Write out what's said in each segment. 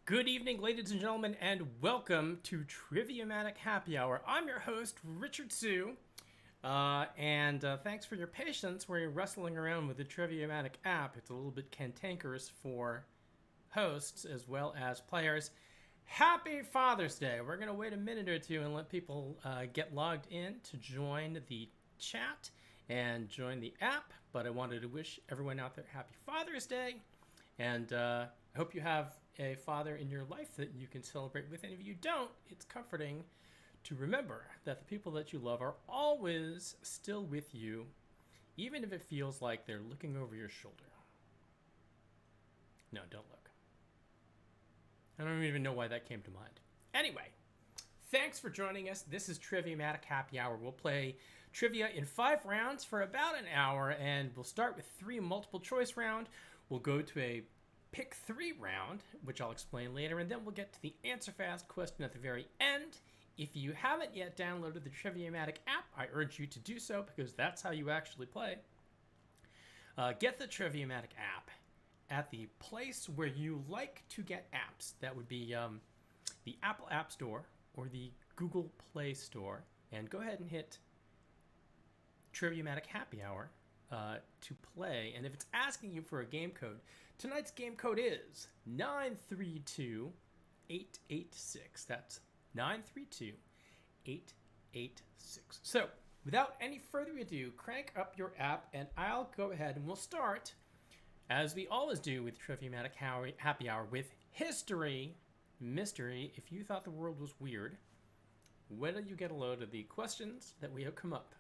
Good evening, ladies and gentlemen, and welcome to Triviamatic Happy Hour. I'm your host, Richard Sue, and thanks for your patience. We're wrestling around with the Triviamatic app. It's a little bit cantankerous for hosts as well as players. Happy Father's Day! We're going to wait a minute or two and let people get logged in to join the chat and join the app, but I wanted to wish everyone out there Happy Father's Day, and I hope you have a father in your life that you can celebrate with, and if you don't, it's comforting to remember that the people that you love are always still with you, even if it feels like they're looking over your shoulder. No, don't look. I don't even know why that came to mind. Anyway, thanks for joining us. This is Triviamatic Happy Hour. We'll play trivia in 5 rounds for about an hour, and we'll start with 3 multiple choice round. We'll go to a pick 3 round, which I'll explain later, and then we'll get to the answer fast question at the very end. If you haven't yet downloaded the Triviamatic app, I urge you to do so because that's how you actually play. Get the Triviamatic app at the place where you like to get apps. That would be the Apple App Store or the Google Play Store, and go ahead and hit Triviamatic Happy Hour to play. And if it's asking you for a game code, tonight's game code is 932886. That's 932886. So without any further ado, crank up your app and I'll go ahead and we'll start, as we always do with Triviamatic Happy Hour, with history, mystery. If you thought the world was weird, wait till you get a load of the questions that we have come up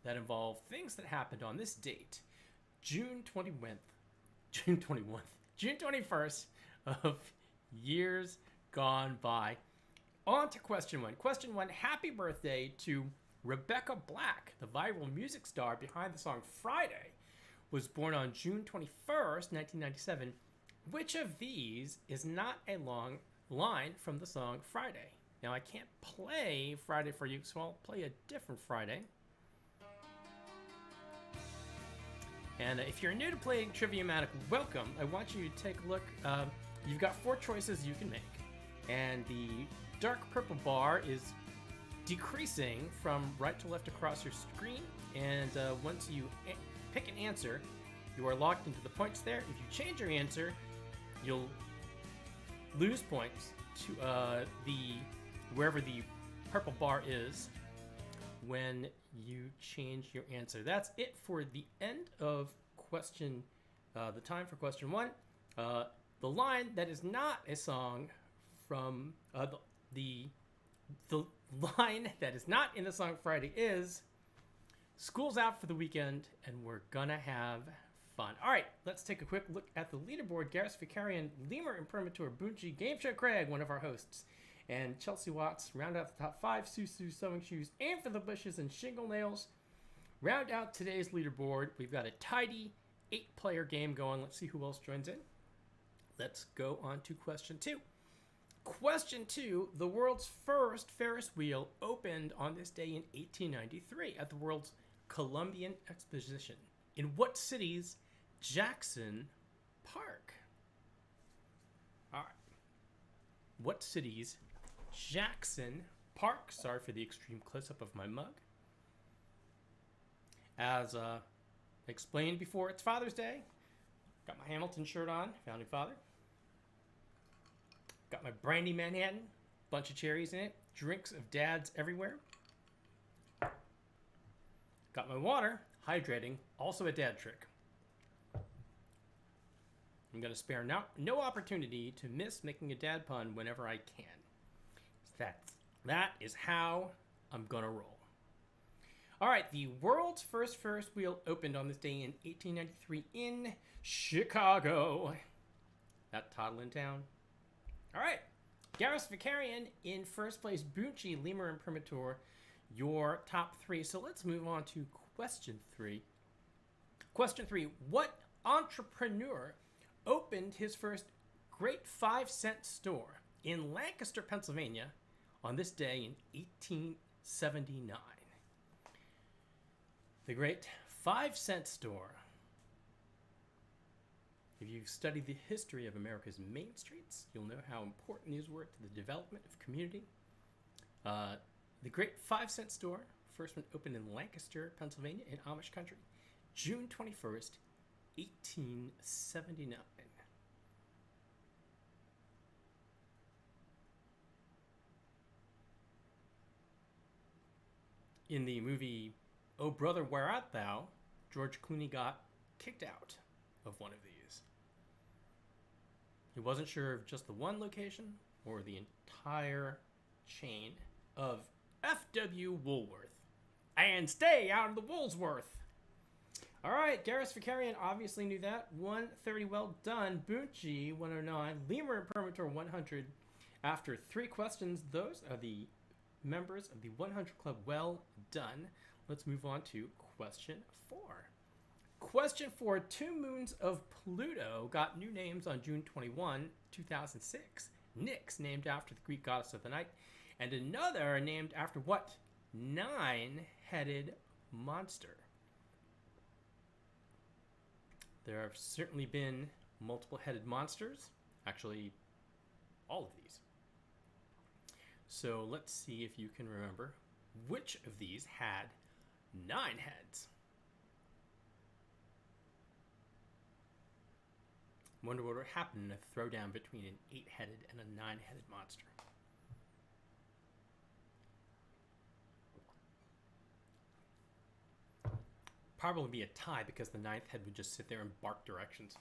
that involve things that happened on this date, June 21st of years gone by. On to question 1. Question 1, happy birthday to Rebecca Black, the viral music star behind the song Friday, was born on June 21st, 1997. Which of these is not a long line from the song Friday? Now, I can't play Friday for you, so I'll play a different Friday. And if you're new to playing Triviamatic, welcome. I want you to take a look. You've got 4 choices you can make. And the dark purple bar is decreasing from right to left across your screen. And once you pick an answer, you are locked into the points there. If you change your answer, you'll lose points to wherever the purple bar is when you change your answer. That's it for the end of question, the time for question 1. The line that is not a song from, the line that is not in the song Friday is, school's out for the weekend and we're gonna have fun. All right, let's take a quick look at the leaderboard. Garrus Vicarian, Lemur Imprimatur, Bunchi, Game Show Craig, one of our hosts, and Chelsea Watts round out the top 5. Susu, Sewing Shoes, Aim for the Bushes, and Shingle Nails round out today's leaderboard. We've got a tidy 8-player game going. Let's see who else joins in. Let's go on to question 2. Question 2, the world's first Ferris wheel opened on this day in 1893 at the world's Columbian Exposition. In what city's Jackson Park? All right. What city's Jackson Park? Sorry for the extreme close-up of my mug. As explained before, it's Father's Day. Got my Hamilton shirt on, Founding Father. Got my Brandy Manhattan, bunch of cherries in it, drinks of dads everywhere. Got my water, hydrating, also a dad trick. I'm going to spare no opportunity to miss making a dad pun whenever I can. That is how I'm going to roll. All right, the world's first Ferris wheel opened on this day in 1893 in Chicago. That toddling town. All right, Garrus Vicarian in first place, Bunchi, Lemur, and Imprimatur, your top 3. So let's move on to question 3. Question 3, what entrepreneur opened his first Great 5-cent store in Lancaster, Pennsylvania on this day in 1879? The Great 5-cent store. If you've studied the history of America's main streets, you'll know how important these were to the development of community. The Great 5-Cent Store, first one opened in Lancaster, Pennsylvania, in Amish country, June 21st, 1879. In the movie Oh Brother, Where Art Thou?, George Clooney got kicked out of one of these. He wasn't sure of just the one location or the entire chain of F.W. Woolworth. And stay out of the Woolsworth. All right, Garrus Vicarian obviously knew that. 130, well done. Bunchi, 109. Lemur Imprimatur, 100. After 3 questions, those are the members of the 100 Club. Well done. Let's move on to question 4. Question 4. 2 moons of Pluto got new names on June 21, 2006. Nyx, named after the Greek goddess of the night, and another named after what 9-headed monster? There have certainly been multiple-headed monsters. Actually, all of these. So let's see if you can remember which of these had 9 heads. Wonder what would happen in a throwdown between an 8-headed and a 9-headed monster. Probably be a tie because the 9th head would just sit there and bark directions.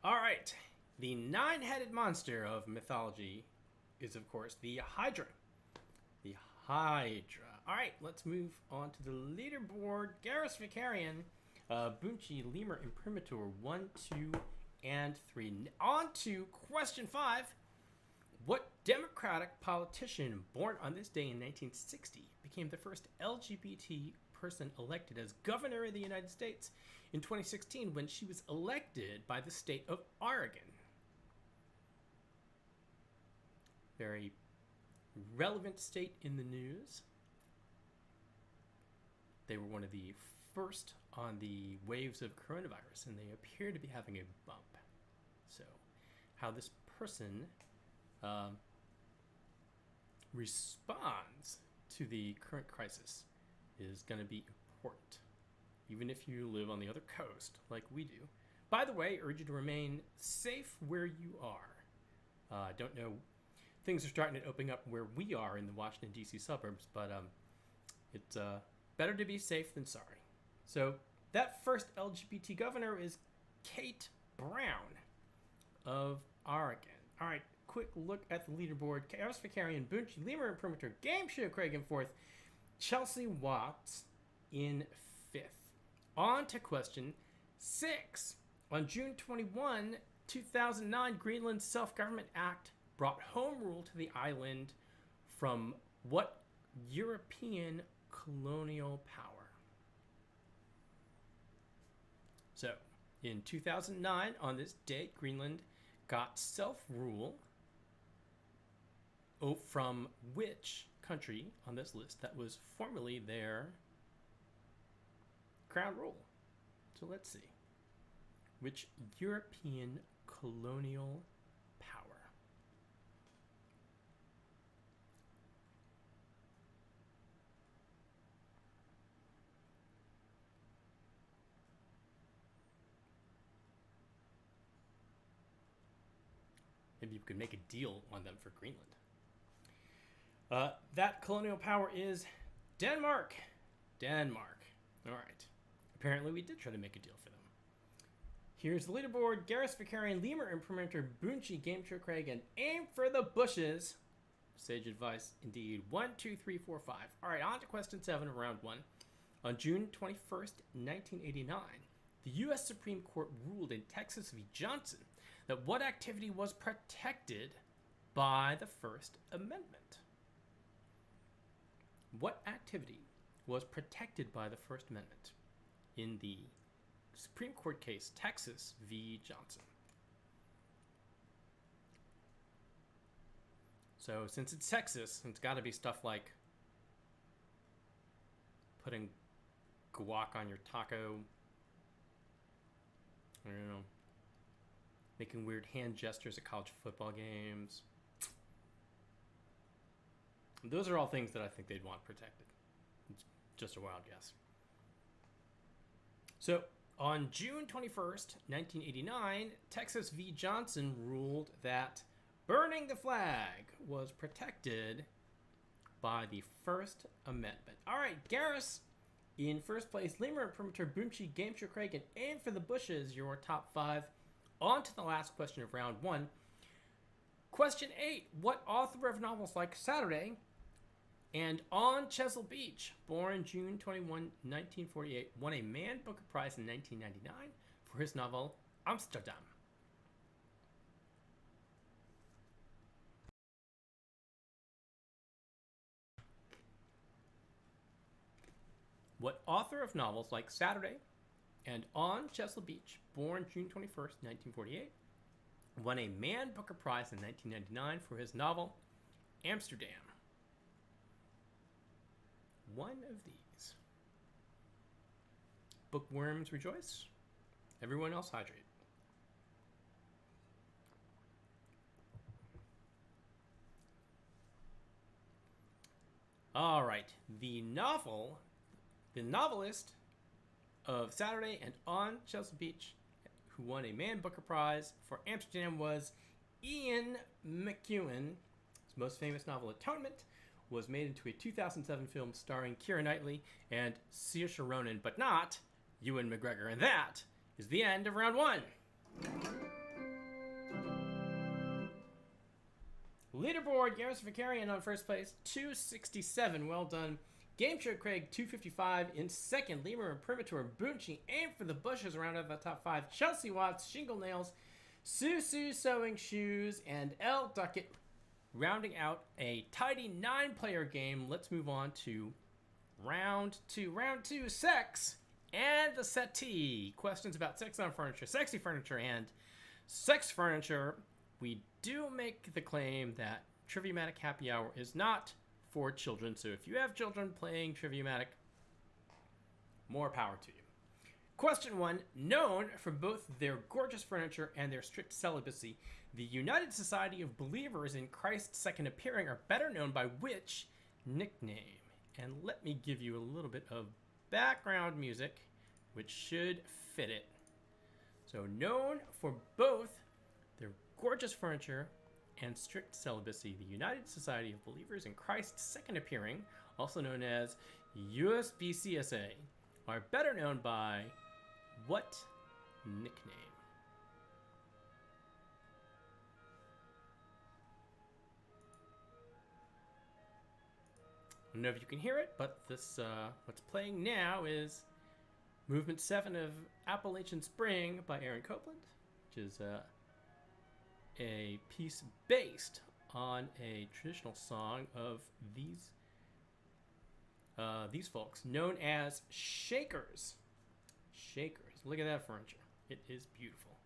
All right, the 9-headed monster of mythology is, of course, the Hydra. The Hydra. All right, let's move on to the leaderboard. Garrus Vicarian, Bunchi, Lemur, Imprimatur, 1, 2, and 3. On to question 5. What Democratic politician born on this day in 1960 became the first LGBT person elected as governor of the United States in 2016 when she was elected by the state of Oregon? Very relevant state in the news. They were one of the first on the waves of coronavirus, and they appear to be having a bump. So, how this person responds to the current crisis is going to be important, even if you live on the other coast like we do. By the way, I urge you to remain safe where you are. I don't know, things are starting to open up where we are in the Washington, D.C. suburbs, but it's better to be safe than sorry. So that first LGBT governor is Kate Brown of Oregon. All right, quick look at the leaderboard. Garrus Vicarian, Bunchi, Lemur, Imprimatur, Game Show, Craig in 4th, Chelsea Watts in 5th. On to question 6. On June 21, 2009, Greenland's Self-Government Act brought home rule to the island from what European colonial power? So, in 2009, on this date, Greenland got self-rule from which country on this list that was formerly their crown rule? So let's see. Which European colonial power? Maybe you could make a deal on them for Greenland. That colonial power is Denmark. Denmark. All right. Apparently we did try to make a deal for them. Here's the leaderboard. Garrus Vicarian, Lemur, Imprimatur, Bunchi, Game Show Craig, and Aim for the Bushes. Sage advice indeed. 1, 2, 3, 4, 5. All right, on to question 7 of round 1. On June 21st, 1989, the U.S. Supreme Court ruled in Texas v. Johnson that what activity was protected by the First Amendment? What activity was protected by the First Amendment in the Supreme Court case Texas v. Johnson? So since it's Texas, it's got to be stuff like putting guac on your taco, I don't know. Making weird hand gestures at college football games. Those are all things that I think they'd want protected. It's just a wild guess. So, on June 21st, 1989, Texas v. Johnson ruled that burning the flag was protected by the First Amendment. All right, Garrus, in first place, Lemur, Perimeter, Boomchi, Game Show Craig, and Aim for the Bushes, your top 5. On to the last question of round 1. Question 8. What author of novels like Saturday and On Chesil Beach, born June 21, 1948, won a Man Booker Prize in 1999 for his novel Amsterdam? What author of novels like Saturday and On Chesil Beach, born June 21st, 1948, won a Man Booker Prize in 1999 for his novel Amsterdam? One of these. Bookworms rejoice. Everyone else hydrate. All right. The novelist of Saturday and On Chesil Beach, who won a Man Booker Prize for Amsterdam, was Ian McEwan. His most famous novel, Atonement, was made into a 2007 film starring Keira Knightley and Saoirse Ronan, but not Ewan McGregor. And that is the end of round 1. Leaderboard, Garrus Vicarian on first place, 267. Well done. Game Show Craig, 255. In second, Lemur and Primator, Boonchi, Aim for the Bushes, round out the top 5. Chelsea Watts, Shingle Nails, Susu Sewing Shoes, and L. Duckett, rounding out a tidy 9-player game. Let's move on to round 2. Round 2, sex and the settee. Questions about sex on furniture, sexy furniture, and sex furniture. We do make the claim that Triviamatic Happy Hour is not for children, so if you have children playing Triviamatic, more power to you. Question 1. Known for both their gorgeous furniture and their strict celibacy, the United Society of Believers in Christ's Second Appearing are better known by which nickname? And let me give you a little bit of background music, which should fit it. So, known for both their gorgeous furniture and strict celibacy, the United Society of Believers in Christ's Second Appearing, also known as USBCSA, are better known by what nickname? I don't know if you can hear it, but this what's playing now is Movement 7 of Appalachian Spring by Aaron Copland, which is a piece based on a traditional song of these folks, known as Shakers. Shakers. Look at that furniture. It is beautiful.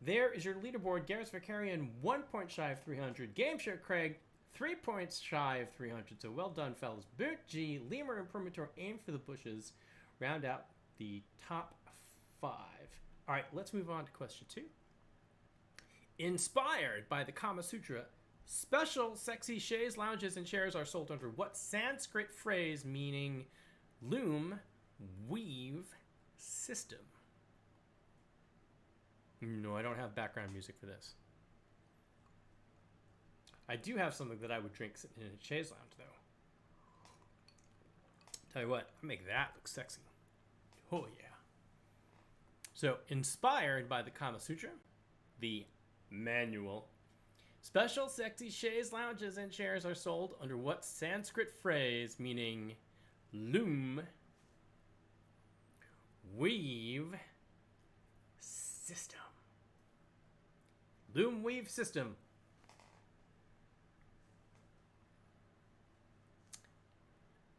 There is your leaderboard. Garrus Vicarian, 1 point shy of 300. Game Show Craig, 3 points shy of 300. So well done, fellas. Boot G, Lemur, and Primator, Aim for the Bushes. Round out the top 5. All right, let's move on to question 2. Inspired by the Kama Sutra, special sexy chaise lounges and chairs are sold under what Sanskrit phrase meaning loom, weave, system? No, I don't have background music for this. I do have something that I would drink in a chaise lounge, though. Tell you what, I make that look sexy. Oh, yeah. So, inspired by the Kama Sutra, the manual, special sexy chaise lounges and chairs are sold under what Sanskrit phrase meaning loom, weave, system? Loom, weave, system.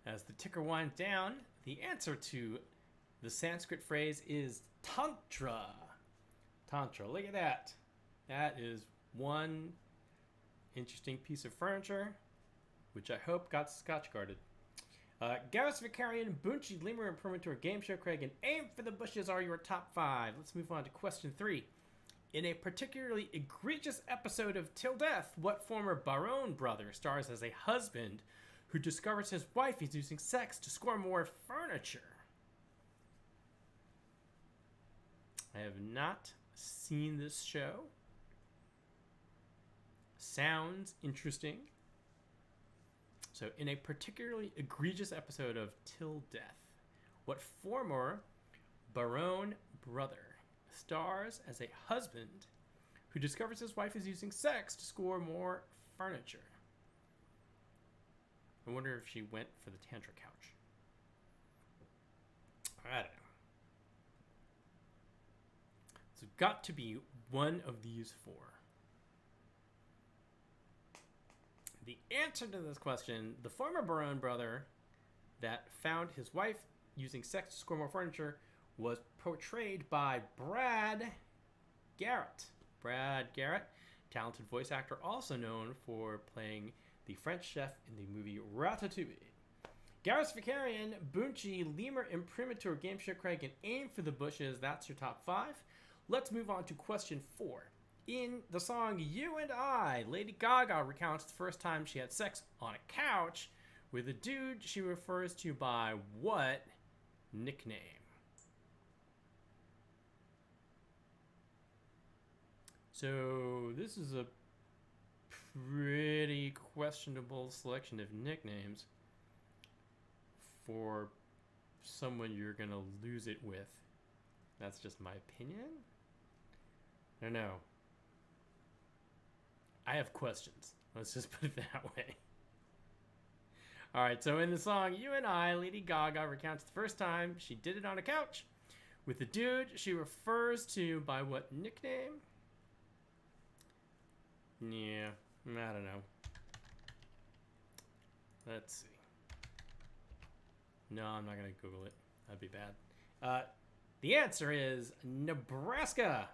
As the ticker winds down, the answer to the Sanskrit phrase is Tantra. Tantra, look at that. That is one interesting piece of furniture, which I hope got scotch guarded. Garrus Vicarian, Bunchi, Lemur, Imprimatur, Game Show Craig, and Aim for the Bushes are your top 5. Let's move on to question 3. In a particularly egregious episode of Till Death, what former Baron brother stars as a husband who discovers his wife is using sex to score more furniture? I have not seen this show. Sounds interesting. So, in a particularly egregious episode of Till Death, what former Baron brother stars as a husband who discovers his wife is using sex to score more furniture? I wonder if she went for the Tantra couch. I don't know. So, got to be one of these 4. The answer to this question, the former Baron brother that found his wife using sex to score more furniture, was portrayed by Brad Garrett. Brad Garrett, talented voice actor, also known for playing the French chef in the movie Ratatouille. Garrus Vicarian, Bunchi, Lemur, Imprimatur, Game Show Craig, and Aim for the Bushes. That's your top 5. Let's move on to question 4. In the song You and I, Lady Gaga recounts the first time she had sex on a couch with a dude she refers to by what nickname? So this is a pretty questionable selection of nicknames for someone you're going to lose it with. That's just my opinion. I don't know. I have questions. Let's just put it that way. All right, so in the song You and I, Lady Gaga recounts the first time she did it on a couch with the dude she refers to by what nickname? Yeah, I don't know. Let's see. No, I'm not going to Google it. That'd be bad. The answer is Nebraska.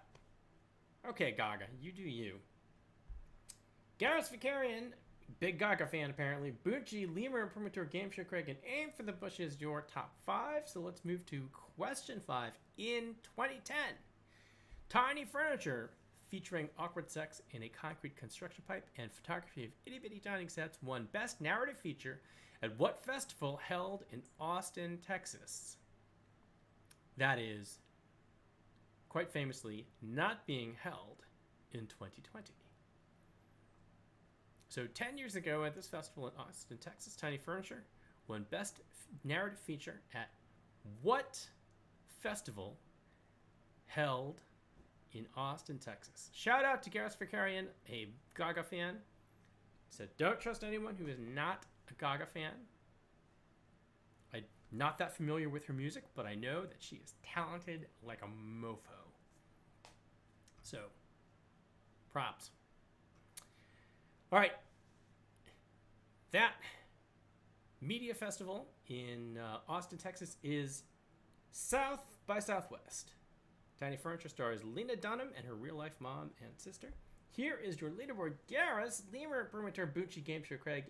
Okay, Gaga, you do you. Garrus Vicarian, big Gaga fan apparently. Bunchi, Lemur, Imprimatur, Game Show Craig, and Aim for the Bushes, your top 5. So let's move to question 5. In 2010, Tiny Furniture, featuring awkward sex in a concrete construction pipe and photography of itty-bitty dining sets, won Best Narrative Feature at what festival held in Austin, Texas? That is, quite famously, not being held in 2020. So 10 years ago at this festival in Austin, Texas, Tiny Furniture won Best Narrative Feature at what festival held in Austin, Texas? Shout out to Garrus Vicarian, a Gaga fan. Said, don't trust anyone who is not a Gaga fan. I'm not that familiar with her music, but I know that she is talented like a mofo. So, props. All right. That media festival in Austin, Texas is South by Southwest. Tiny Furniture stars Lena Dunham and her real-life mom and sister. Here is your leaderboard. Garrus, Lemur, Imprimatur, Bunchi, Game Show Craig,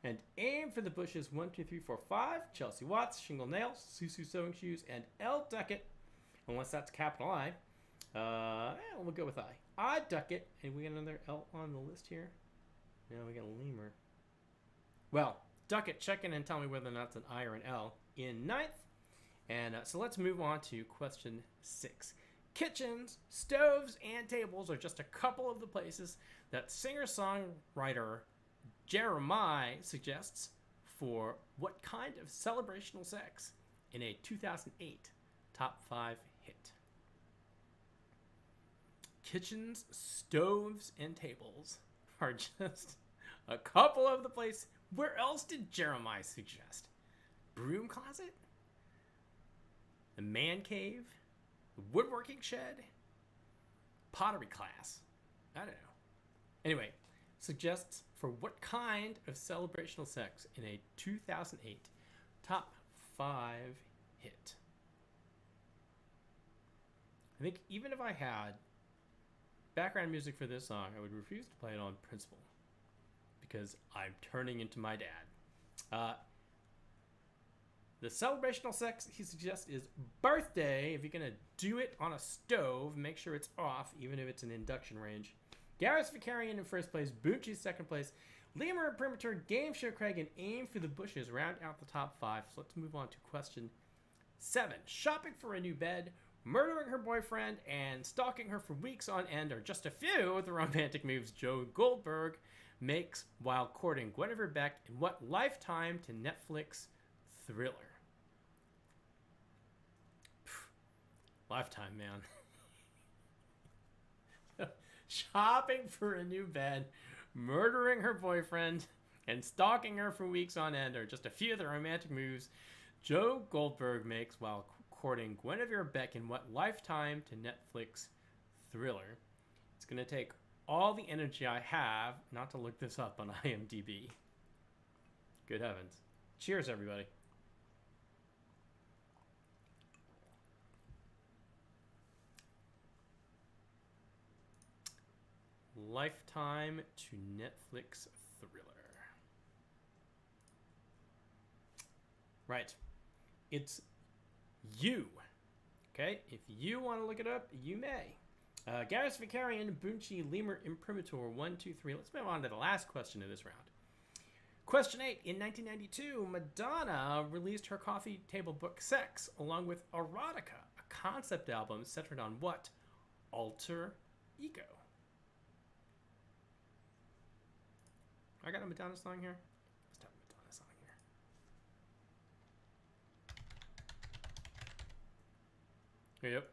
and Aim for the Bushes 1, 2, 3, 4, 5. Chelsea Watts, Shingle Nails, Susu Sewing Shoes, and L Duckett, unless that's capital I. We'll go with I. I Duckett, and we got another L on the list here. No, we got a Lemur. Well, Duckett, check in and tell me whether or not it's an I or an L in 9th. And so let's move on to question 6. Kitchens, stoves, and tables are just a couple of the places that singer-songwriter Jeremiah suggests for what kind of celebrational sex in a 2008 top 5 hit. Kitchens, stoves, and tables are just a couple of the places. Where else did Jeremiah suggest? Broom closet? The man cave? The woodworking shed? Pottery class? I don't know. Anyway, suggests for what kind of celebrational sex in a 2008 top 5 hit. I think even if I had background music for this song, I would refuse to play it on principle because I'm turning into my dad. The celebrational sex he suggests is birthday. If you're going to do it on a stove, make sure it's off, even if it's an induction range. Garrus Vicarian in first place, Bucci second place, Lemur and Perimeter, Game Show Craig, and Aim for the Bushes round out the top 5. So let's move on to question 7. Shopping for a new bed, murdering her boyfriend, and stalking her for weeks on end are just a few of the romantic moves Joe Goldberg makes while courting Guinevere Beck in what Lifetime to Netflix thriller? Lifetime, man. Shopping for a new bed, murdering her boyfriend, and stalking her for weeks on end are just a few of the romantic moves Joe Goldberg makes while courting Guinevere Beck in what Lifetime to Netflix thriller. It's going to take all the energy I have not to look this up on IMDb. Good heavens. Cheers, everybody. Lifetime to Netflix thriller. Right. It's You. Okay? If you want to look it up, you may. Garrus Vicarian, Bucci, Lemur, Imprimatur, 1, 2, 3. Let's move on to the last question of this round. Question 8. In 1992, Madonna released her coffee table book Sex, along with Erotica, a concept album centered on what alter ego? I got a Madonna song here. Let's have a Madonna song here. Yep.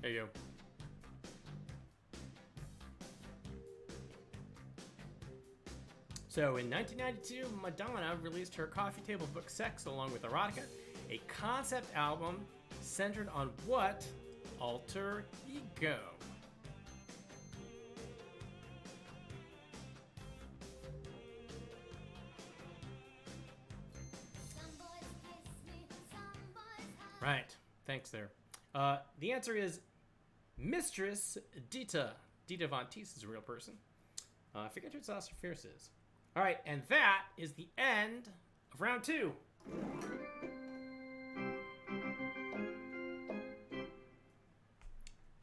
There you go. So in 1992, Madonna released her coffee table book Sex along with Erotica, a concept album centered on what alter ego? Right. Thanks there. The answer is Mistress Dita. Dita Von Teese is a real person. I forget who Sasha Fierce is. All right, and that is the end of round 2.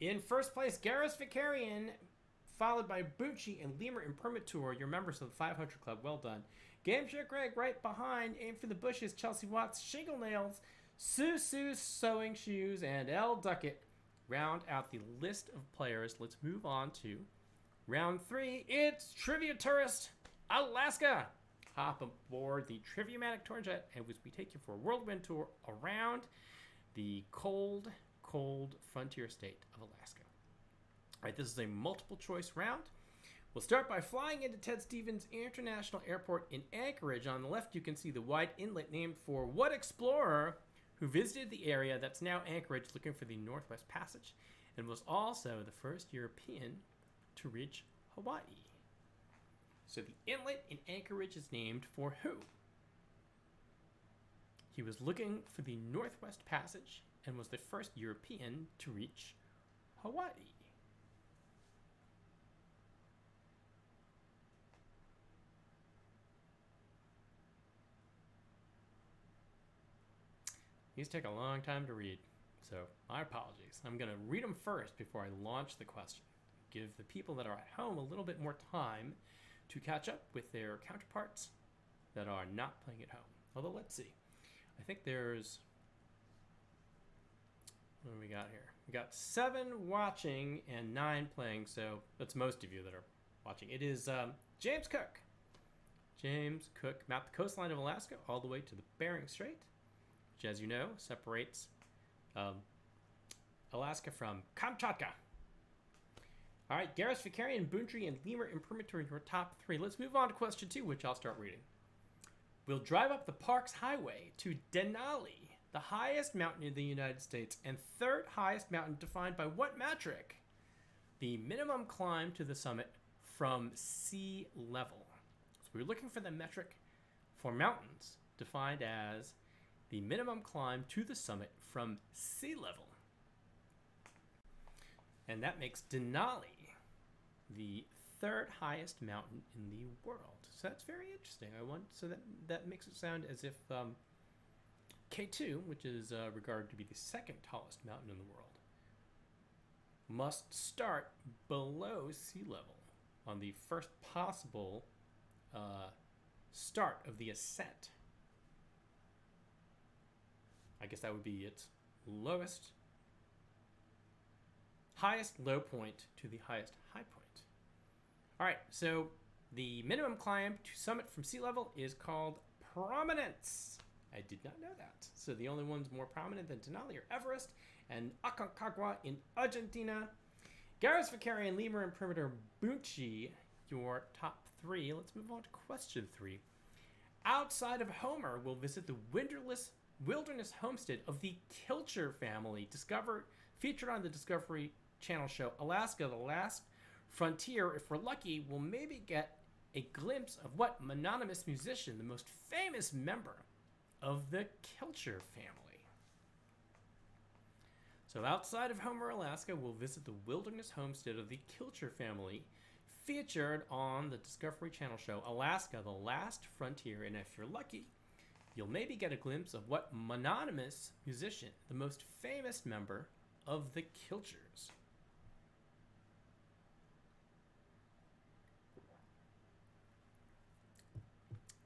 In first place, Garrus Vicarian, followed by Bucci and Lemur Imprimatur, your members of the 500 Club. Well done. Game Show Greg right behind. Aim for the Bushes, Chelsea Watts, Shingle Nails, Sue Sewing Shoes, and L. Duckett round out the list of players. Let's move on to round 3. It's Trivia Tourist Alaska. Hop aboard the Triviamatic tour jet and we take you for a whirlwind tour around the cold frontier state of Alaska. All right, this is a multiple choice round. We'll start by flying into Ted Stevens International Airport in Anchorage. On the left, you can see the wide inlet named for what explorer who visited the area that's now Anchorage looking for the Northwest Passage and was also the first European to reach Hawaii. So the inlet in Anchorage is named for who? He was looking for the Northwest Passage and was the first European to reach Hawaii. These take a long time to read, so my apologies. I'm going to read them first before I launch the question. Give the people that are at home a little bit more time to catch up with their counterparts that are not playing at home. Although, let's see. I think there's... what do we got here? We got 7 watching and 9 playing, so that's most of you that are watching. It is James Cook. James Cook mapped the coastline of Alaska all the way to the Bering Strait, which, as you know, separates Alaska from Kamchatka. All right, Garrus Vicarian, Bucci, and Lemur Imprimatur in your top 3. Let's move on to question 2, which I'll start reading. We'll drive up the Parks Highway to Denali, the highest mountain in the United States and 3rd highest mountain defined by what metric? The minimum climb to the summit from sea level. So we're looking for the metric for mountains defined as the minimum climb to the summit from sea level. And that makes Denali the third highest mountain in the world. So that's very interesting. That makes it sound as if K2, which is regarded to be the second tallest mountain in the world, must start below sea level on the first possible start of the ascent. I guess that would be its highest low point to the highest high point. All right, so the minimum climb to summit from sea level is called prominence. I did not know that. So the only ones more prominent than Denali are Everest and Aconcagua in Argentina. Garris, Vicari, and Lemur and Perimeter Bunchi, your top three. Let's move on to question 3. Outside of Homer, we'll visit the wilderness homestead of the Kilcher family, featured on the Discovery Channel show Alaska, the Last Frontier. If we're lucky, we'll maybe get a glimpse of what mononymous musician, the most famous member of the Kilcher family. So outside of Homer, Alaska, we'll visit the wilderness homestead of the Kilcher family, featured on the Discovery Channel show Alaska, the Last Frontier. And if you're lucky, you'll maybe get a glimpse of what mononymous musician, the most famous member of the Kilchers.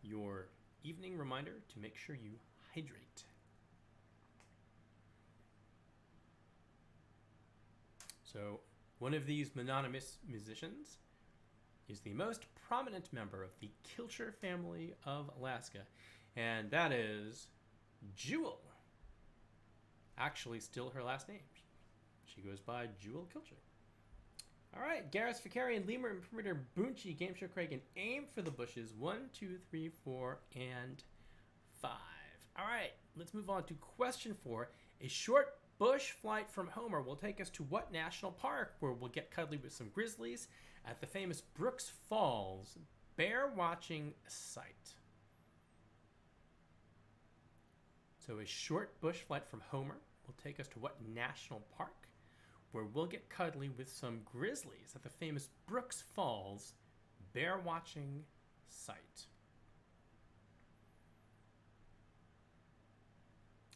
Your evening reminder to make sure you hydrate. So, one of these mononymous musicians is the most prominent member of the Kilcher family of Alaska, and that is Jewel. Actually, still her last name. She goes by Jewel Kilcher. All right, Garris, Vicari, and Lemur, and Perimeter Bunchi, Game Show Craig, and Aim for the Bushes. 1, 2, 3, 4, and 5. All right, let's move on to question 4. A short bush flight from Homer will take us to what national park, where we'll get cuddly with some grizzlies at the famous Brooks Falls bear watching site. So a short bush flight from Homer will take us to what national park, where we'll get cuddly with some grizzlies at the famous Brooks Falls bear watching site.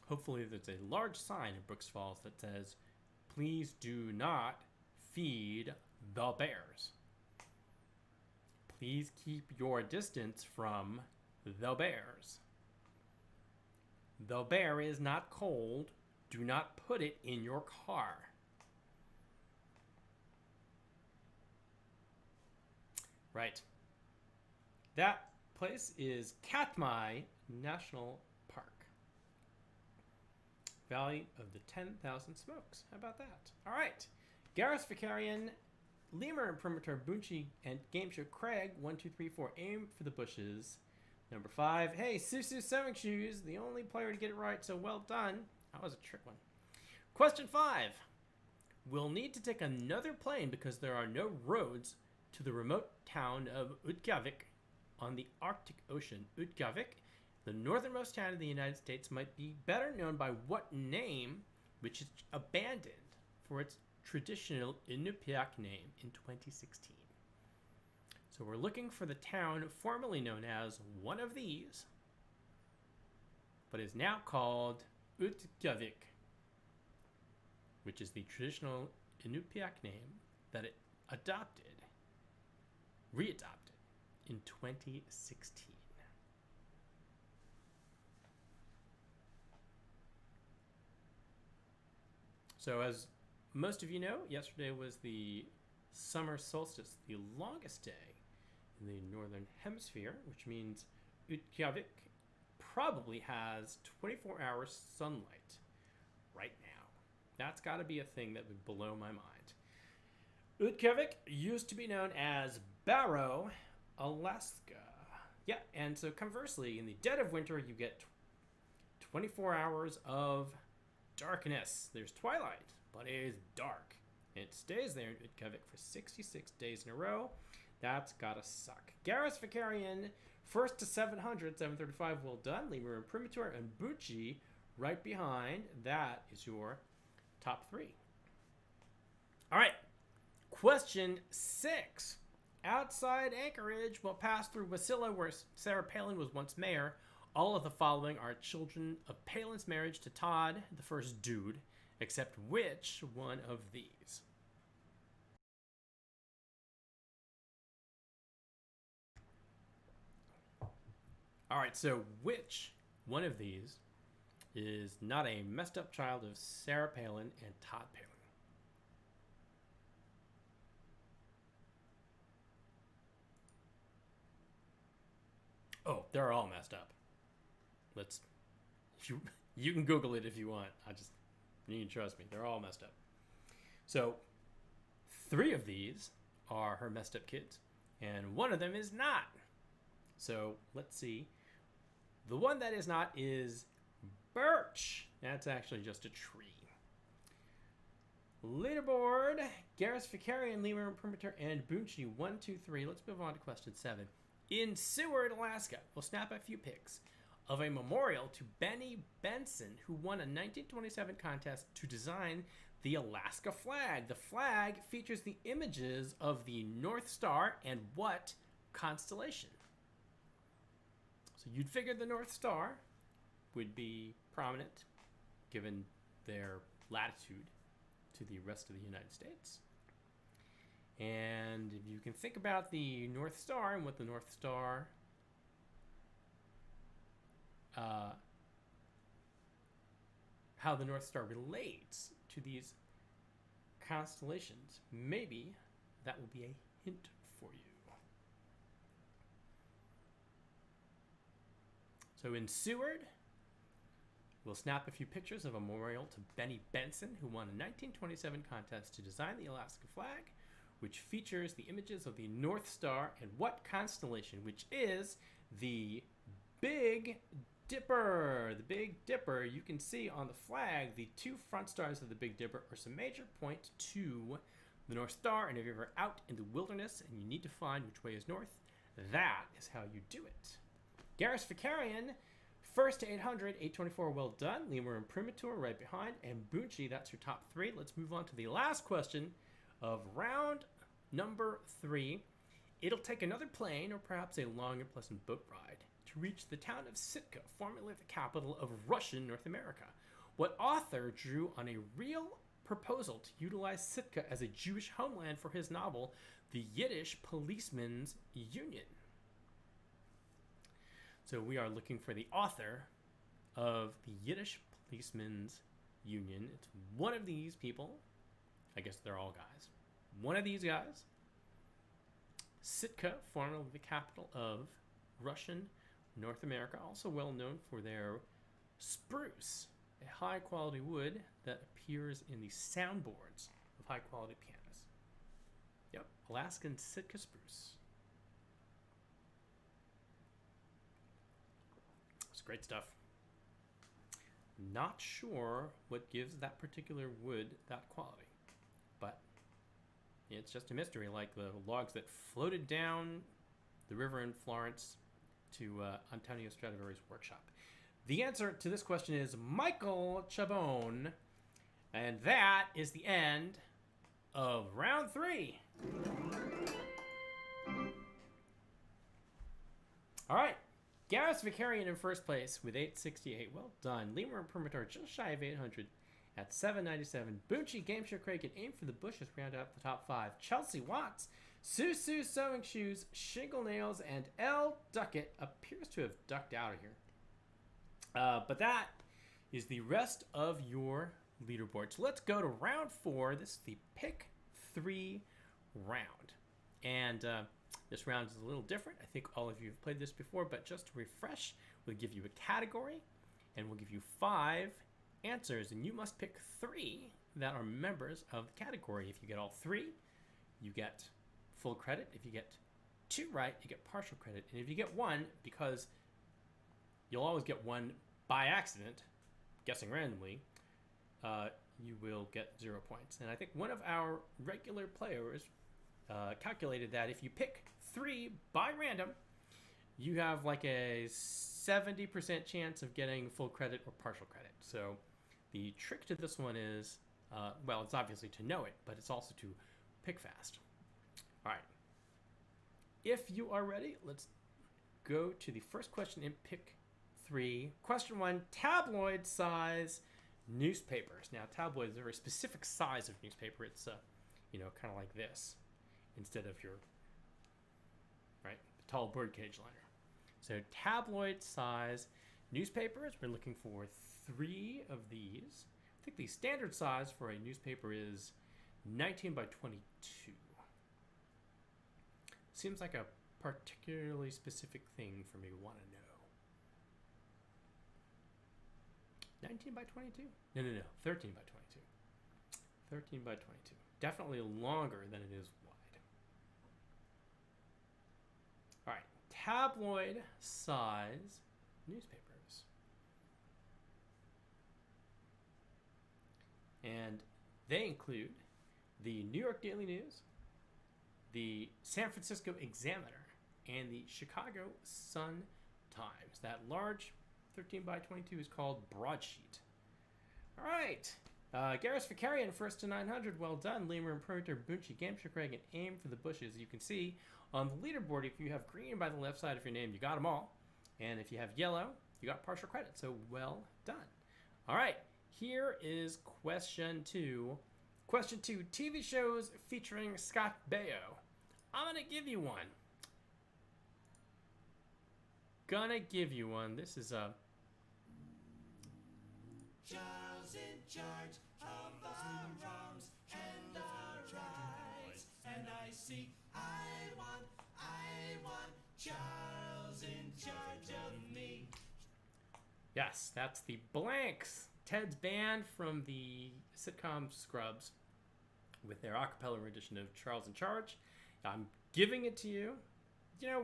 Hopefully there's a large sign in Brooks Falls that says, "Please do not feed the bears. Please keep your distance from the bears. The bear is not cold. Do not put it in your car." Right. That place is Katmai National Park. Valley of the 10,000 Smokes. How about that? All right. Garris, Vicarian, Lemur, and Perimeter Bunchi, and Game Show Craig. 1, 2, 3, 4. Aim for the bushes. Number 5. Hey, Susu Sewing Shoes. The only player to get it right, so well done. That was a trick one. Question 5. We'll need to take another plane because there are no roads to the remote town of Utqiagvik on the Arctic Ocean. Utqiagvik, the northernmost town in the United States, might be better known by what name, which is abandoned for its traditional Inupiaq name in 2016. So we're looking for the town formerly known as one of these, but is now called Utqiagvik, which is the traditional Inupiaq name that it readopted in 2016. So as most of you know, yesterday was the summer solstice, the longest day in the northern hemisphere, which means Utqiagvik probably has 24 hours sunlight right now. That's got to be a thing that would blow my mind. Utqiagvik used to be known as Barrow, Alaska. Yeah, and so conversely, in the dead of winter, you get 24 hours of darkness. There's twilight, but it is dark. And it stays there in Utqiagvik for 66 days in a row. That's gotta suck. Garris, Vicarian, first to 700, 735, well done. Lemur and Premature, and Bucci right behind. That is your top 3. All right. Question 6. Outside Anchorage will pass through Wasilla, where Sarah Palin was once mayor. All of the following are children of Palin's marriage to Todd, the first dude, except which one of these? All right, so which one of these is not a messed up child of Sarah Palin and Todd Palin? Oh, they're all messed up. Let's you can Google it if you want. You can trust me. They're all messed up. So 3 of these are her messed up kids, and one of them is not. So let's see. The one that is not is Birch. That's actually just a tree. Leaderboard: Garrus Vicarian, Lemur Imprimatur, and Boonchi. 1, 2, 3. Let's move on to question 7. In Seward, Alaska, we'll snap a few pics of a memorial to Benny Benson, who won a 1927 contest to design the Alaska flag. The flag features the images of the North Star and what constellation? So you'd figure the North Star would be prominent given their latitude to the rest of the United States. And if you can think about the North Star and what the North Star how the North Star relates to these constellations, maybe that will be a hint for you. So in Seward, we'll snap a few pictures of a memorial to Benny Benson, who won a 1927 contest to design the Alaska flag, which features the images of the North Star and what constellation, which is the Big Dipper. The Big Dipper, you can see on the flag, the 2 front stars of the Big Dipper are some major point to the North Star, and if you're ever out in the wilderness and you need to find which way is north, that is how you do it. Garrus Vicarian, first to 800, 824, well done. Lemur Imprimatur right behind, and Boonchi, that's your top 3. Let's move on to the last question of round number 3. It'll take another plane or perhaps a long and pleasant boat ride to reach the town of Sitka, formerly the capital of Russian North America. What author drew on a real proposal to utilize Sitka as a Jewish homeland for his novel, The Yiddish Policeman's Union? So we are looking for the author of The Yiddish Policeman's Union. It's one of these people. I guess they're all guys. One of these guys. Sitka, formerly the capital of Russian North America, also well known for their spruce, a high-quality wood that appears in the soundboards of high-quality pianos. Yep, Alaskan Sitka spruce. It's great stuff. Not sure what gives that particular wood that quality, but it's just a mystery, like the logs that floated down the river in Florence to Antonio Stradivari's workshop. The answer to this question is Michael Chabon, and that is the end of round 3. All right, Garrus Vicarian in first place with 868. Well done. Lemur Imprimatur just shy of 800 at 797. Boonchi, Game Show Craig can aim for the bushes, round out the top 5. Chelsea Watts, Sue Sewing Shoes, Shingle Nails, and L. Duckett appears to have ducked out of here. But that is the rest of your leaderboard. So let's go to round 4. This is the pick 3 round. And this round is a little different. I think all of you have played this before, but just to refresh, we'll give you a category, and we'll give you 5 answers, and you must pick 3 that are members of the category. If you get all 3, you get full credit. If you get 2 right, you get partial credit. And if you get 1, because you'll always get 1 by accident, guessing randomly, you will get 0 points. And I think one of our regular players calculated that if you pick 3 by random, you have like a 70% chance of getting full credit or partial credit. So the trick to this one is, well, it's obviously to know it, but it's also to pick fast. All right. if you are ready, let's go to the first question in pick 3. Question 1, tabloid size newspapers. Now, tabloid is a very specific size of newspaper. It's, kind of like this instead of your, tall birdcage liner. So tabloid size newspapers, we're looking for 3 of these. I think the standard size for a newspaper is 19 by 22. Seems like a particularly specific thing for me to want to know. 19 by 22? No. 13 by 22. 13 by 22. Definitely longer than it is wide. All right. Tabloid size newspapers. And they include the New York Daily News, the San Francisco Examiner, and the Chicago Sun-Times. That large 13 by 22 is called broadsheet. All right. Garrus Vicarian, first to 900. Well done. Lemur, Imperator, Bunchi, Gamsha, Craig, and Aim for the Bushes. You can see on the leaderboard, if you have green by the left side of your name, you got them all. And if you have yellow, you got partial credit. So well done. All right. Here is question 2. Question 2, TV shows featuring Scott Baio. I'm going to give you one. This is a... Charles in charge of our wrongs and our rights. And I want Charles in charge of me. Yes, that's the Blanks, Ted's band from the sitcom Scrubs, with their a cappella rendition of Charles in Charge. I'm giving it to you.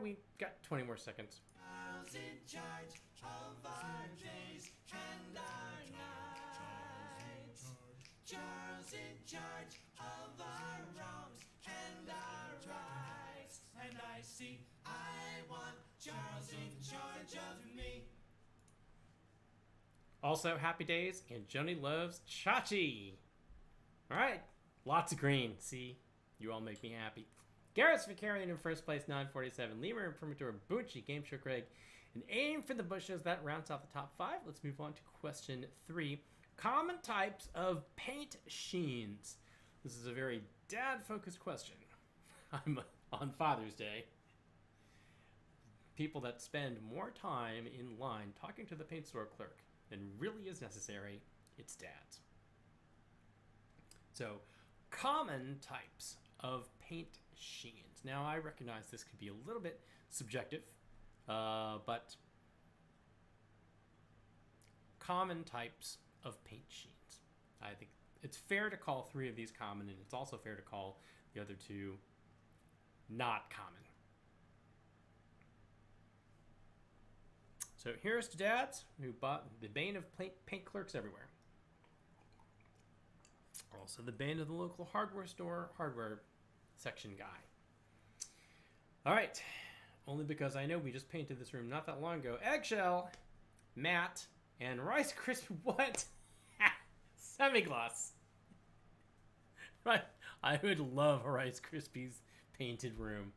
We got 20 more seconds. Charles in charge of our days and our nights. Charles in charge of our wrongs and our rights. And I want Charles in charge of me. Also, Happy Days and Joni Loves Chachi. All right. Lots of green. See? You all make me happy. Garrus Vicarian in first place, 947. Lemur, Imprimatur, Bunchi, Game Show Craig, and Aim for the Bushes. That rounds out the top 5. Let's move on to question 3. Common types of paint sheens. This is a very dad-focused question. I'm on Father's Day. People that spend more time in line talking to the paint store clerk than really is necessary, it's dads. So, common types of paint sheens. Now, I recognize this could be a little bit subjective, but common types of paint sheens. I think it's fair to call 3 of these common, and it's also fair to call the other 2 not common. So here's to dads who bought the bane of paint clerks everywhere. Also the bane of the local hardware store, hardware section guy. All right. Only because I know we just painted this room not that long ago. Eggshell, matte, and Rice Krispie. What? Semi-gloss. Right. I would love a Rice Krispies painted room.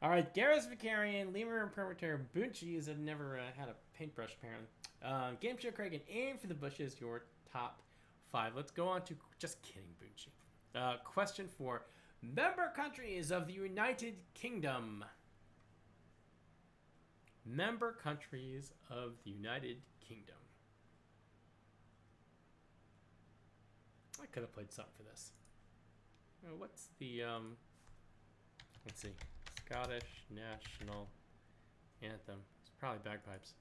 All right. Garrus Vicarian, Lemur Imprimatur, Bunchi have never had a paintbrush apparently. Game Show Craig and Aim for the Bushes, your top 5. Let's go on to... Just kidding, Bunchi. Question 4. Member countries of the United Kingdom. Member countries of the United Kingdom. I could have played something for this. What's the... Let's see. Scottish National Anthem. It's probably bagpipes.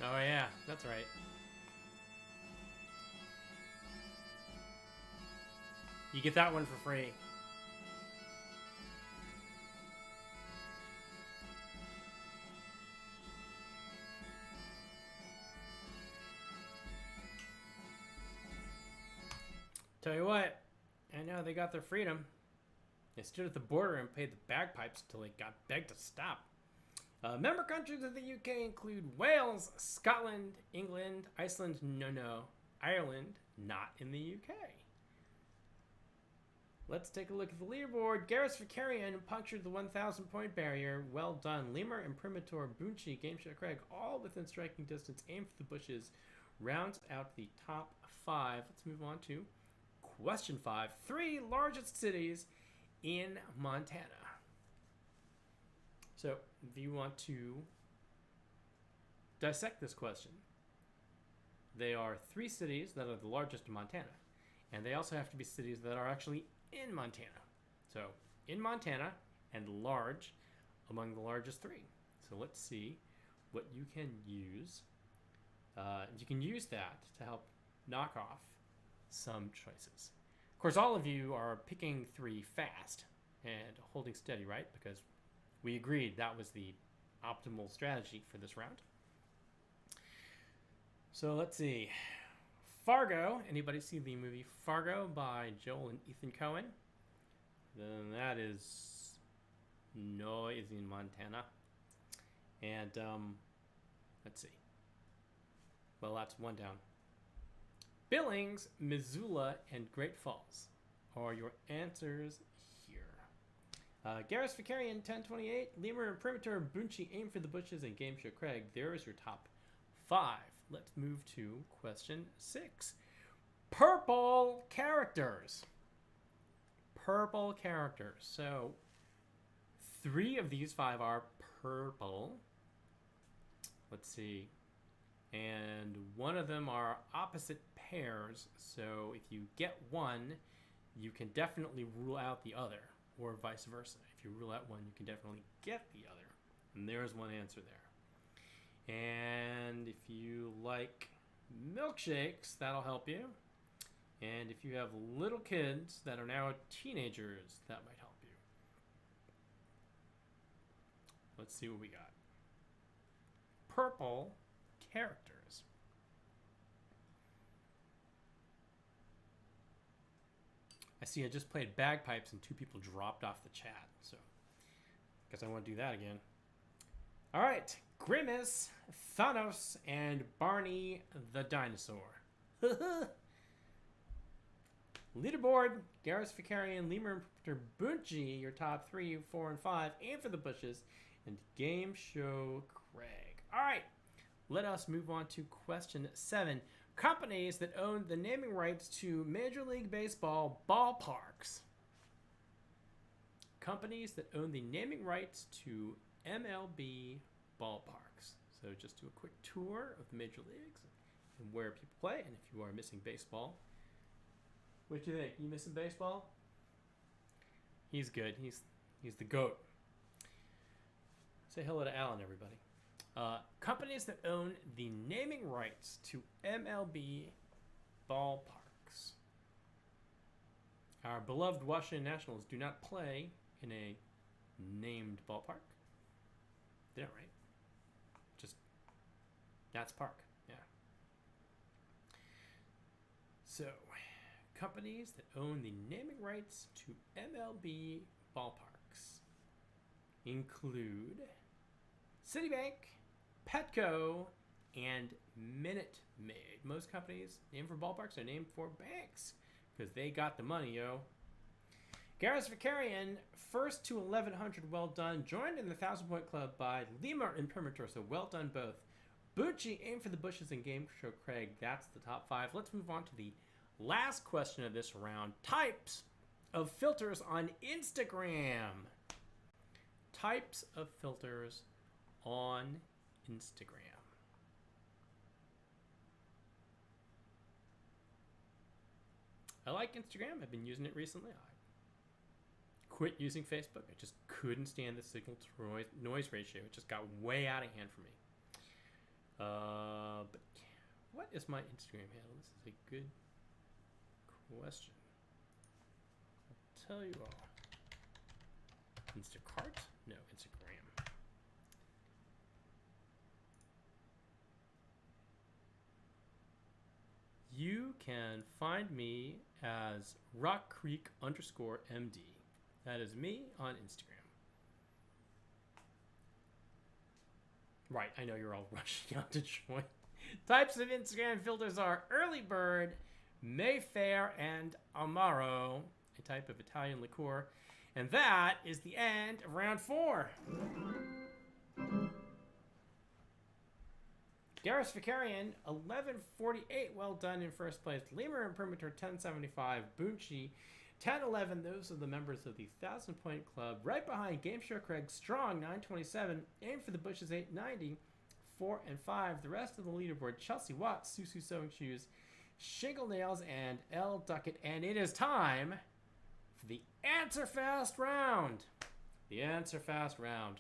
Oh yeah, that's right. You get that one for free. Tell you what, I know they got their freedom. They stood at the border and played the bagpipes until they got begged to stop. Member countries of the UK include Wales, Scotland, England, Iceland, no, Ireland, not in the UK. Let's take a look at the leaderboard. Garrus Vicarian punctured the 1,000 point barrier. Well done. Lemur, Imprimatur, Bunchi, Game Show Craig, all within striking distance. Aim for the bushes. Rounds out the top 5. Let's move on to question 5. 3 largest cities in Montana. So, if you want to dissect this question, they are 3 cities that are the largest in Montana. And they also have to be cities that are actually in Montana. So, in Montana and large among the largest 3. So, let's see what you can use. You can use that to help knock off some choices. Of course, all of you are picking 3 fast and holding steady, right? Because we agreed that was the optimal strategy for this round. So let's see. Fargo. Anybody see the movie Fargo by Joel and Ethan Coen? Then that is noise in Montana. And let's see. Well, that's 1 down. Billings, Missoula, and Great Falls are your answers here. Garrus Vicarian, 1028. Lemur, Imprimatur, Bunchi, Aim for the Bushes, and Game Show Craig. There is your top 5. Let's move to question 6. Purple characters. Purple characters. So 3 of these 5 are purple. Let's see. And 1 of them are opposite pairs. So if you get 1, you can definitely rule out the other, or vice versa. If you rule out 1, you can definitely get the other. And there's 1 answer there. And if you like milkshakes, that'll help you. And if you have little kids that are now teenagers, that might help you. Let's see what we got. Purple characters. I see I just played bagpipes and 2 people dropped off the chat, so I guess I want to do that again. All right, Grimace, Thanos, and Barney the dinosaur. Leaderboard, Garrus Vicarian, Lemur, Imprimatur, Bunchi, your top 3, 4, and 5. Aim for the bushes, and Game Show Craig. All right, let us move on to question 7. Companies that own the naming rights to Major League Baseball ballparks. Companies that own the naming rights to MLB ballparks. So just do a quick tour of the major leagues and where people play. And if you are missing baseball, what do you think? You missing baseball? He's good. He's the GOAT. Say hello to Alan, everybody. Companies that own the naming rights to MLB ballparks. Our beloved Washington Nationals do not play in a named ballpark. Did that right? Just Nats Park. Yeah. So, companies that own the naming rights to MLB ballparks include Citibank, Petco, and Minute Maid. Most companies named for ballparks are named for banks because they got the money, yo. Garrus Vicarian, first to 1100, well done. Joined in the 1,000-point club by Lemur and Imprimatur, so well done both. Bunchi, Aim for the Bushes, and Game Show Craig. That's the top 5. Let's move on to the last question of this round. Types of filters on Instagram. Types of filters on Instagram. I like Instagram. I've been using it recently. I quit using Facebook. I just couldn't stand the signal to noise ratio. It just got way out of hand for me. But what is my Instagram handle? This is a good question. I'll tell you all. Instacart? No, Instagram. You can find me as rockcreek_MD. That is me on Instagram. Right, I know you're all rushing out to join. Types of Instagram filters are Early Bird, Mayfair, and Amaro. type of Italian liqueur. And that is the end of round 4. Garrus Vicarian, 1148, well done in first place. Lemur Imprimatur, 1075. Bunchi, 1011. Those are the members of the 1,000-point club. Right behind Game Show Craig, Strong, 927. Aim for the Bushes, 890. 4 and 5. The rest of the leaderboard, Chelsea Watts, Susu Sewing Shoes, Shingle Nails, and L. Duckett. And it is time for the Answer Fast round. The Answer Fast round.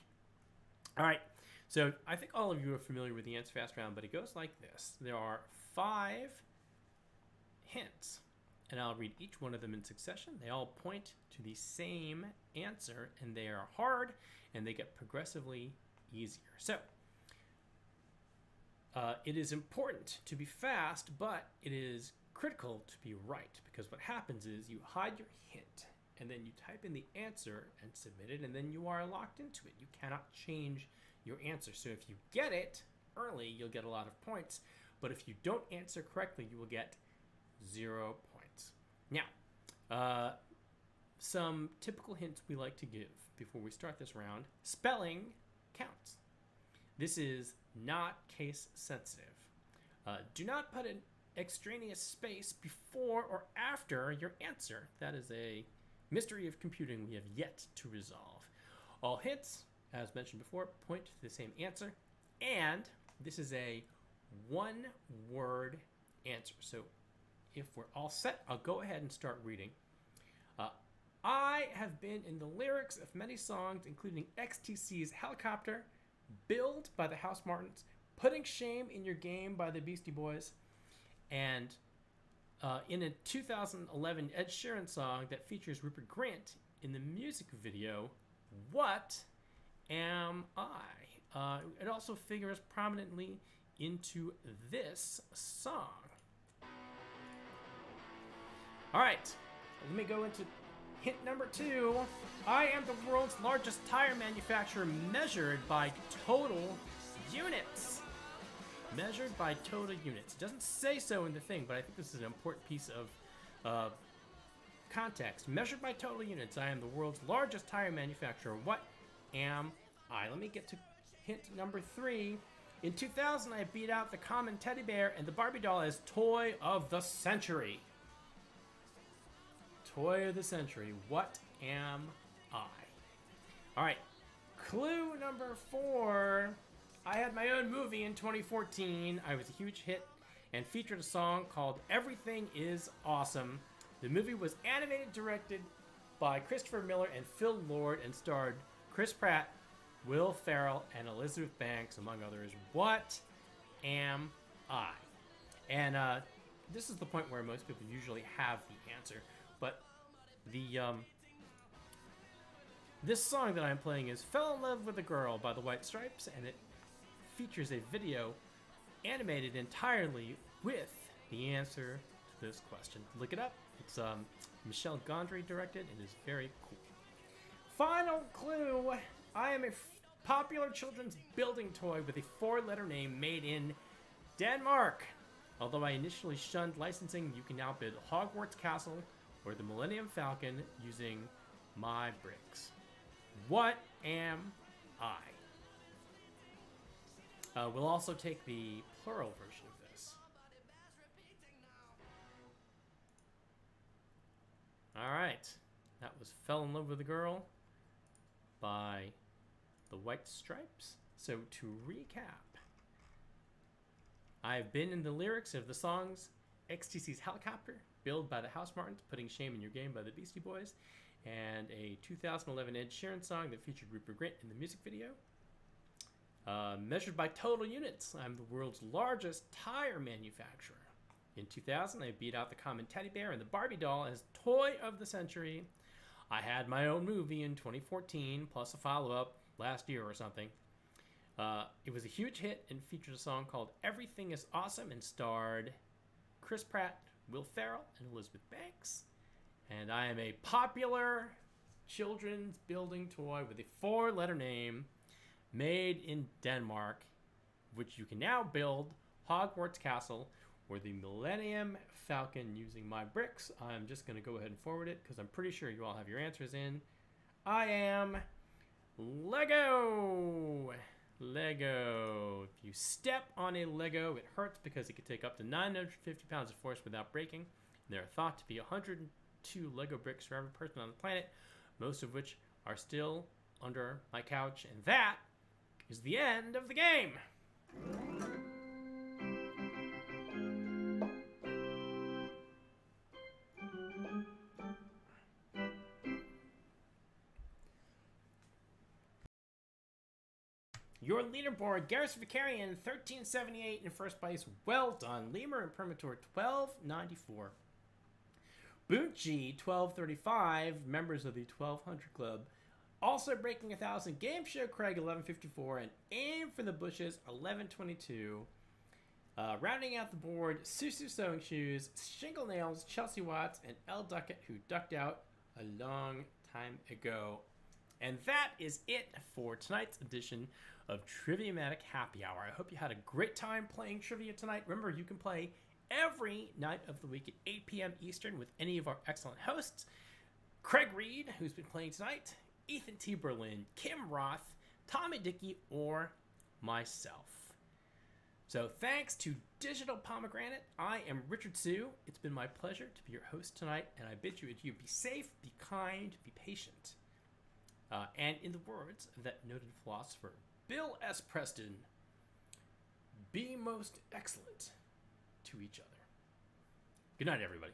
All right. So I think all of you are familiar with the Answer Fast round, but it goes like this. There are 5 hints, and I'll read each one of them in succession. They all point to the same answer, and they are hard, and they get progressively easier. So it is important to be fast, but it is critical to be right, because what happens is you hide your hint, and then you type in the answer and submit it, and then you are locked into it. You cannot change your answer. So if you get it early, you'll get a lot of points, but if you don't answer correctly, you will get 0 points. Now, some typical hints we like to give before we start this round. Spelling counts. This is not case sensitive. Do not put an extraneous space before or after your answer. That is a mystery of computing we have yet to resolve. All hints, as mentioned before, point to the same answer, and this is a one-word answer. So if we're all set, I'll go ahead and start reading. I have been in the lyrics of many songs, including XTC's Helicopter, Build by the House Martins, Putting Shame in Your Game by the Beastie Boys, and in a 2011 Ed Sheeran song that features Rupert Grint in the music video, What Am I? It also figures prominently into this song. All right, let me go into hint number 2. I am the world's largest tire manufacturer measured by total units. Measured by total units. It doesn't say so in the thing, but I think this is an important piece of context. Measured by total units, I am the world's largest tire manufacturer. What am I? Let me get to hint number 3. In 2000, I beat out the common teddy bear and the Barbie doll as Toy of the Century. Toy of the Century. What am I? All right. Clue number 4. I had my own movie in 2014. I was a huge hit and featured a song called Everything is Awesome. The movie was animated, directed by Christopher Miller and Phil Lord, and starred Chris Pratt, Will Ferrell, and Elizabeth Banks, among others. What am I? And this is the point where most people usually have the answer. But the this song that I'm playing is Fell in Love with a Girl by the White Stripes, and it features a video animated entirely with the answer to this question. Look it up. It's Michel Gondry directed, and is very cool. Final clue. I am a popular children's building toy with a 4-letter name made in Denmark. Although I initially shunned licensing, you can now build Hogwarts Castle or the Millennium Falcon using my bricks. What am I? We'll also take the plural version of this. All right. That was Fell in Love with a Girl by the White Stripes. So to recap, I've been in the lyrics of the songs XTC's Helicopter, Build by the House Martins, Putting Shame in Your Game by the Beastie Boys, and a 2011 Ed Sheeran song that featured Rupert Grint in the music video. Measured by total units, I'm the world's largest tire manufacturer. In 2000, I beat out the common teddy bear and the Barbie doll as Toy of the Century. I had my own movie in 2014, plus a follow-up last year or something. It was a huge hit and featured a song called Everything is Awesome and starred Chris Pratt, Will Ferrell, and Elizabeth Banks. And I am a popular children's building toy with a 4-letter name made in Denmark, which you can now build Hogwarts Castle or the Millennium Falcon using my bricks? I'm just going to go ahead and forward it because I'm pretty sure you all have your answers in. I am Lego. Lego. If you step on a Lego, it hurts because it can take up to 950 pounds of force without breaking. There are thought to be 102 Lego bricks for every person on the planet, most of which are still under my couch. And that is the end of the game. Your leaderboard, Garrus Vicarian, 1378 in first place. Well done. Lemur and Primator, 1294. Boonchi, 1235, members of the 1200 Club. Also breaking 1,000, Game Show Craig, 1154, and Aim for the Bushes, 1122. Rounding out the board, Susu Sewing Shoes, Shingle Nails, Chelsea Watts, and El Duckett, who ducked out a long time ago. And that is it for tonight's edition of Triviamatic Happy Hour. I hope you had a great time playing trivia tonight. Remember, you can play every night of the week at 8 p.m. Eastern with any of our excellent hosts. Craig Reed, who's been playing tonight, Ethan T. Berlin, Kim Roth, Tommy Dickey, or myself. So thanks to Digital Pomegranate, I am Richard Sue. It's been my pleasure to be your host tonight, and I bid you adieu. Be safe, be kind, be patient. And in the words of that noted philosopher, Bill S. Preston, be most excellent to each other. Good night, everybody.